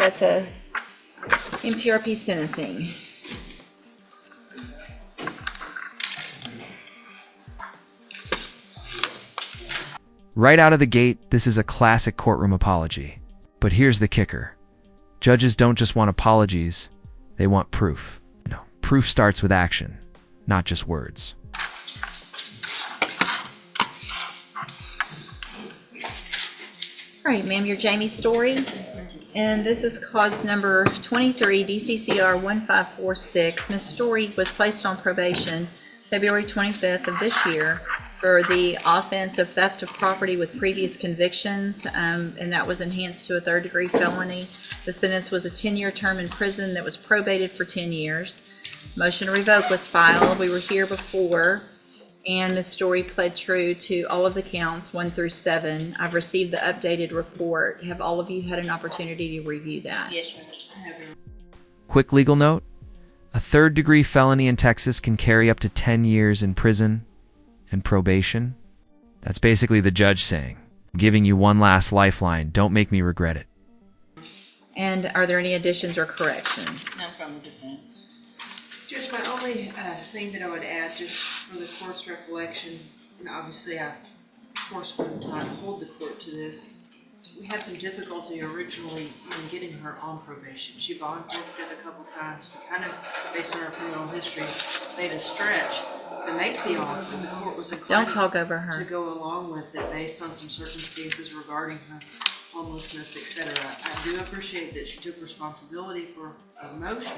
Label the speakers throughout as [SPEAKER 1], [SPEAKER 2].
[SPEAKER 1] that's a MTRP sentencing.
[SPEAKER 2] Right out of the gate, this is a classic courtroom apology. But here's the kicker. Judges don't just want apologies, they want proof. No, proof starts with action, not just words.
[SPEAKER 1] All right, ma'am, you're Jamie Story, and this is cause number 23, DCCR 1546. Ms. Story was placed on probation February 25th of this year for the offense of theft of property with previous convictions, and that was enhanced to a third-degree felony. The sentence was a 10-year term in prison that was probated for 10 years. Motion to revoke was filed. We were here before, and Ms. Story pled true to all of the counts, 1 through 7. I've received the updated report. Have all of you had an opportunity to review that?
[SPEAKER 3] Yes, Your Honor.
[SPEAKER 2] Quick legal note. A third-degree felony in Texas can carry up to 10 years in prison and probation. That's basically the judge saying, I'm giving you one last lifeline. Don't make me regret it.
[SPEAKER 1] And are there any additions or corrections?
[SPEAKER 3] None from the defendant.
[SPEAKER 4] Judge, my only thing that I would add, just for the court's recollection, and obviously I, of course, wouldn't hold the court to this, we had some difficulty originally in getting her on probation. She volunteered a couple times, but kind of based on her criminal history, made a stretch to make the offer. The court was inclined
[SPEAKER 1] Don't talk over her.
[SPEAKER 4] to go along with it based on some circumstances regarding her homelessness, etc. I do appreciate that she took responsibility for a motion.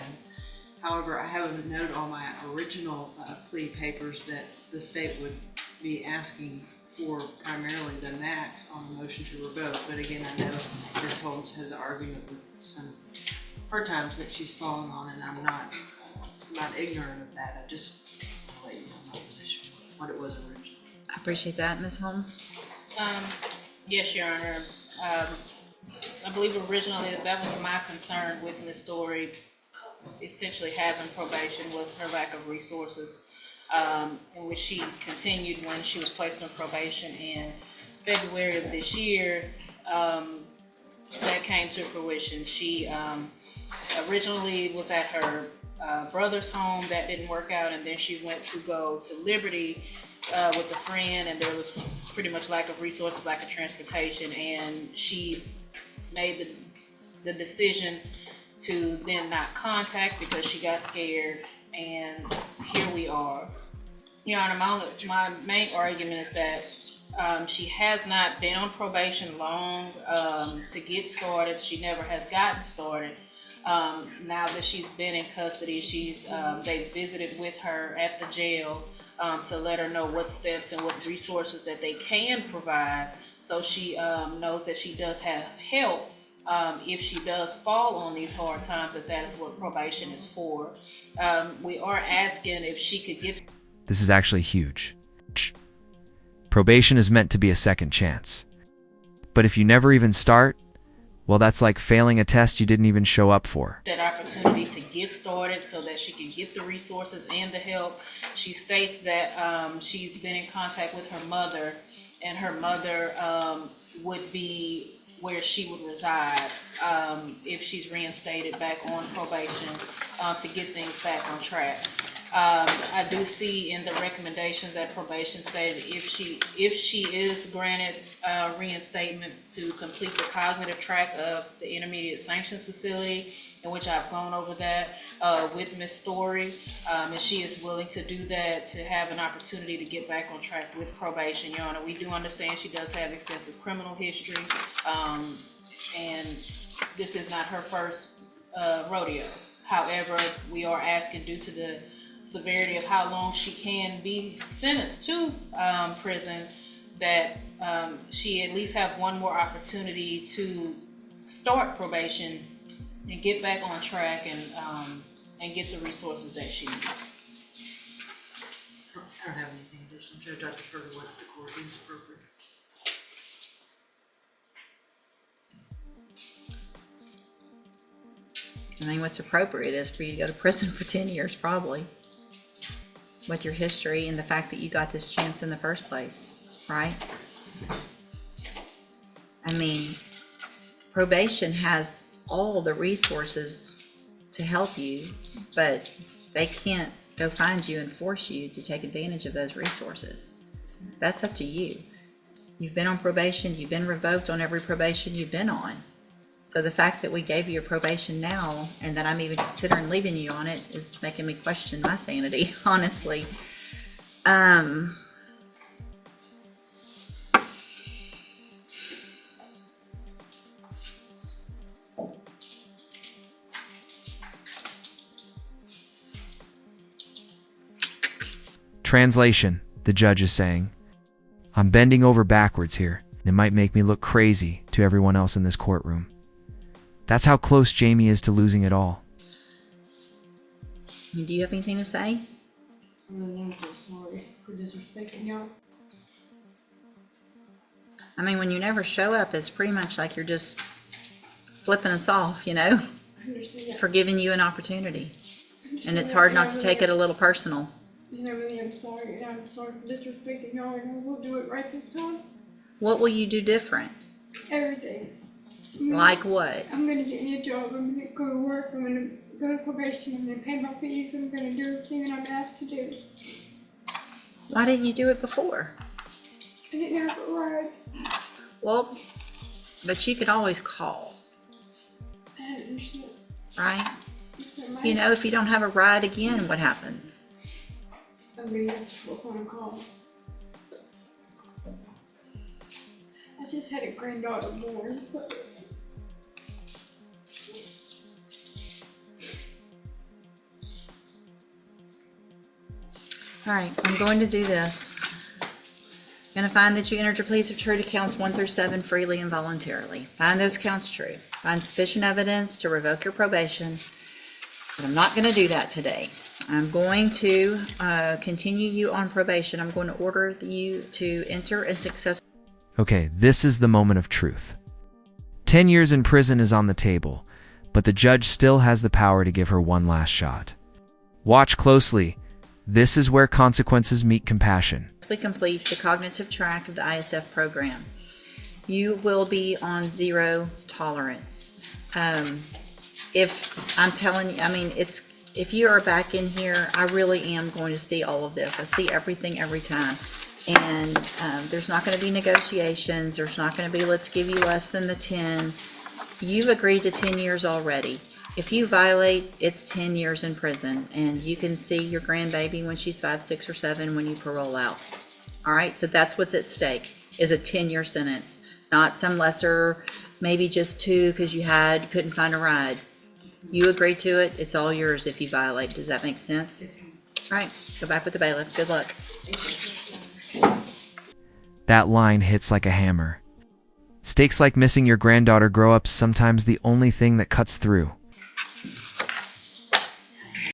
[SPEAKER 4] However, I have a note on my original plea papers that the state would be asking for primarily the max on the motion to revoke. But again, I know Ms. Holmes has an argument with some hard times that she's fallen on, and I'm not ignorant of that. I just want to let you know my position, what it was originally.
[SPEAKER 1] I appreciate that, Ms. Holmes.
[SPEAKER 3] Yes, Your Honor. I believe originally that was my concern with Ms. Story essentially having probation was her lack of resources, in which she continued when she was placed on probation in February of this year. That came to fruition. She originally was at her brother's home. That didn't work out, and then she went to go to Liberty with a friend, and there was pretty much lack of resources, lack of transportation, and she made the decision to then not contact because she got scared, and here we are. Your Honor, my main argument is that she has not been on probation long to get started. She never has gotten started. Now that she's been in custody, they visited with her at the jail to let her know what steps and what resources that they can provide, so she knows that she does have help. If she does fall on these hard times, that is what probation is for. We are asking if she could get...
[SPEAKER 2] This is actually huge. Probation is meant to be a second chance. But if you never even start, well, that's like failing a test you didn't even show up for.
[SPEAKER 3] That opportunity to get started so that she can get the resources and the help. She states that she's been in contact with her mother, and her mother would be where she would reside if she's reinstated back on probation to get things back on track. I do see in the recommendations that probation stated if she is granted reinstatement to complete the cognitive track of the Intermediate Sanction Facility, in which I've gone over that with Ms. Story, and she is willing to do that to have an opportunity to get back on track with probation. Your Honor, we do understand she does have extensive criminal history, and this is not her first rodeo. However, we are asking, due to the severity of how long she can be sentenced to prison, that she at least have one more opportunity to start probation and get back on track and get the resources that she needs.
[SPEAKER 4] I don't have anything additional, Judge. I defer to what the court deems appropriate.
[SPEAKER 1] I mean, what's appropriate is for you to go to prison for 10 years, probably, with your history and the fact that you got this chance in the first place, right? I mean, probation has all the resources to help you, but they can't go find you and force you to take advantage of those resources. That's up to you. You've been on probation, you've been revoked on every probation you've been on. So the fact that we gave you a probation now and that I'm even considering leaving you on it is making me question my sanity, honestly.
[SPEAKER 2] Translation, the judge is saying, I'm bending over backwards here. It might make me look crazy to everyone else in this courtroom. That's how close Jamie is to losing it all.
[SPEAKER 1] Do you have anything to say?
[SPEAKER 5] I'm just sorry for disrespecting y'all.
[SPEAKER 1] I mean, when you never show up, it's pretty much like you're just flipping us off, you know,
[SPEAKER 5] I understand.
[SPEAKER 1] for giving you an opportunity. And it's hard not to take it a little personal.
[SPEAKER 5] And I really am sorry, and I'm sorry for disrespecting y'all, and I will do it right this time.
[SPEAKER 1] What will you do different?
[SPEAKER 5] Everything.
[SPEAKER 1] Like what?
[SPEAKER 5] I'm gonna get me a job, I'm gonna go to work, I'm gonna go to probation, I'm gonna pay my fees, I'm gonna do everything that I'm asked to do.
[SPEAKER 1] Why didn't you do it before?
[SPEAKER 5] I didn't have a ride.
[SPEAKER 1] Well, but you could always call,
[SPEAKER 5] I don't understand.
[SPEAKER 1] right?
[SPEAKER 5] It's not my-
[SPEAKER 1] You know, if you don't have a ride again, what happens?
[SPEAKER 5] I'm gonna have to go phone call. I just had a granddaughter born, so.
[SPEAKER 1] All right, I'm going to do this. I'm going to find that you entered your pleas of true to counts 1 through 7 freely and voluntarily. Find those counts true. Find sufficient evidence to revoke your probation. But I'm not going to do that today. I'm going to continue you on probation. I'm going to order you to enter a successful.
[SPEAKER 2] Okay, this is the moment of truth. 10 years in prison is on the table, but the judge still has the power to give her one last shot. Watch closely. This is where consequences meet compassion.
[SPEAKER 1] Complete the cognitive track of the ISF program. You will be on 0 tolerance. If I'm telling you, I mean, if you are back in here, I really am going to see all of this. I see everything every time. And there's not going to be negotiations. There's not going to be, let's give you less than the 10. You've agreed to 10 years already. If you violate, it's 10 years in prison, and you can see your grandbaby when she's 5, 6, or 7 when you parole out. All right, so that's what's at stake, is a 10-year sentence, not some lesser, maybe just 2 because you couldn't find a ride. You agreed to it, it's all yours if you violate. Does that make sense? All right, go back with the bailiff. Good luck.
[SPEAKER 2] That line hits like a hammer. Stakes like missing your granddaughter grow up sometimes the only thing that cuts through.